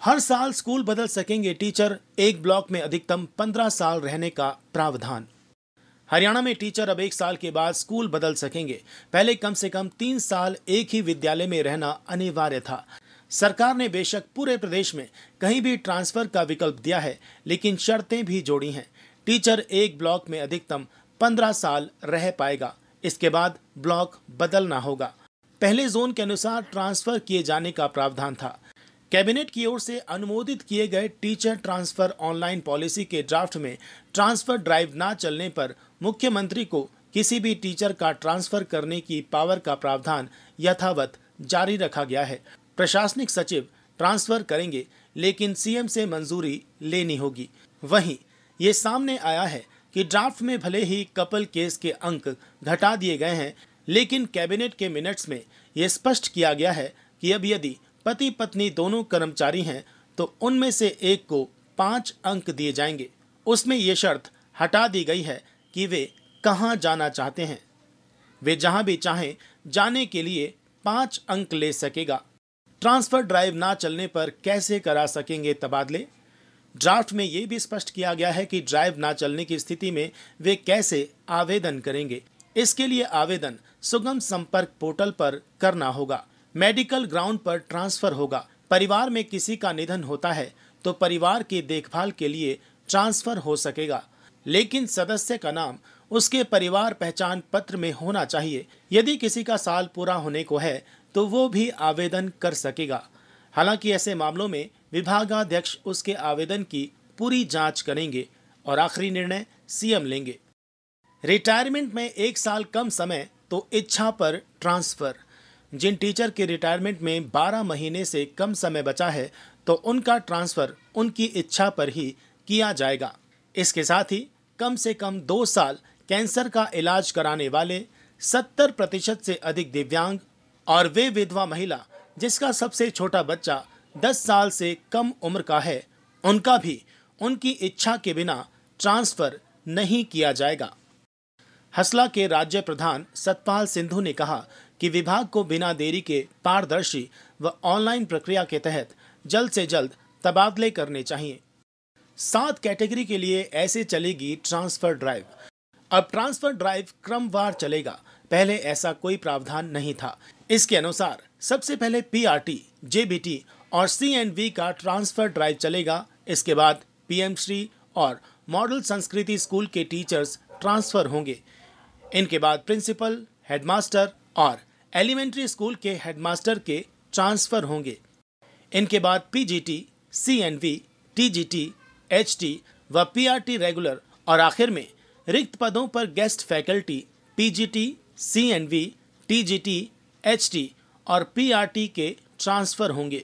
हर साल स्कूल बदल सकेंगे टीचर, एक ब्लॉक में अधिकतम 15 साल रहने का प्रावधान। हरियाणा में टीचर अब 1 साल के बाद स्कूल बदल सकेंगे। पहले कम से कम 3 साल एक ही विद्यालय में रहना अनिवार्य था। सरकार ने बेशक पूरे प्रदेश में कहीं भी ट्रांसफर का विकल्प दिया है, लेकिन शर्तें भी जोड़ी हैं। टीचर एक ब्लॉक में अधिकतम 15 साल रह पाएगा। इसके बाद ब्लॉक बदलना होगा। पहले जोन के अनुसार ट्रांसफर किए जाने का प्रावधान था। कैबिनेट की ओर से अनुमोदित किए गए टीचर ट्रांसफर ऑनलाइन पॉलिसी के ड्राफ्ट में ट्रांसफर ड्राइव ना चलने पर मुख्यमंत्री को किसी भी टीचर का ट्रांसफर करने की पावर का प्रावधान यथावत जारी रखा गया है। प्रशासनिक सचिव ट्रांसफर करेंगे, लेकिन सीएम से मंजूरी लेनी होगी। वहीं ये सामने आया है कि ड्राफ्ट में भले ही कपल केस के अंक घटा दिए गए हैं, लेकिन कैबिनेट के मिनट्स में ये स्पष्ट किया गया है कि अब यदि पति पत्नी दोनों कर्मचारी हैं तो उनमें से एक को 5 अंक दिए जाएंगे। उसमें यह शर्त हटा दी गई है कि वे कहां जाना चाहते हैं। वे जहां भी चाहें जाने के लिए 5 अंक ले सकेगा। ट्रांसफर ड्राइव ना चलने पर कैसे करा सकेंगे तबादले? ड्राफ्ट में यह भी स्पष्ट किया गया है कि ड्राइव ना चलने की स्थिति में वे कैसे आवेदन करेंगे। इसके लिए आवेदन सुगम संपर्क पोर्टल पर करना होगा। मेडिकल ग्राउंड पर ट्रांसफर होगा। परिवार में किसी का निधन होता है तो परिवार की देखभाल के लिए ट्रांसफर हो सकेगा, लेकिन सदस्य का नाम उसके परिवार पहचान पत्र में होना चाहिए। यदि किसी का साल पूरा होने को है तो वो भी आवेदन कर सकेगा। हालांकि ऐसे मामलों में विभागाध्यक्ष उसके आवेदन की पूरी जांच करेंगे और आखिरी निर्णय सीएम लेंगे। रिटायरमेंट में 1 साल कम समय तो इच्छा पर ट्रांसफर। जिन टीचर के रिटायरमेंट में 12 महीने से कम समय बचा है तो उनका ट्रांसफर उनकी इच्छा पर ही किया जाएगा। इसके साथ ही कम से कम 2 साल कैंसर का इलाज कराने वाले, 70% से अधिक दिव्यांग और वे विधवा महिला जिसका सबसे छोटा बच्चा 10 साल से कम उम्र का है, उनका भी उनकी इच्छा के बिना ट्रांसफर नहीं किया जाएगा। हसला के राज्य प्रधान सतपाल सिंधु ने कहा कि विभाग को बिना देरी के पारदर्शी व ऑनलाइन प्रक्रिया के तहत जल्द से जल्द तबादले करने चाहिए। 7 कैटेगरी के लिए ऐसे चलेगी ट्रांसफर ड्राइव। अब ट्रांसफर ड्राइव क्रमवार चलेगा। पहले ऐसा कोई प्रावधान नहीं था। इसके अनुसार सबसे पहले पीआरटी, जेबीटी और सीएनवी का ट्रांसफर ड्राइव चलेगा। इसके बाद पीएम श्री और मॉडल संस्कृति स्कूल के टीचर्स ट्रांसफर होंगे। इनके बाद प्रिंसिपल, हेडमास्टर और एलिमेंट्री स्कूल के हेडमास्टर के ट्रांसफर होंगे। इनके बाद पीजीटी, सीएनवी, टीजीटी, एचटी व पीआरटी रेगुलर और आखिर में रिक्त पदों पर guest faculty, PGT, CNV, TGT, HT और पीआरटी के ट्रांसफर होंगे।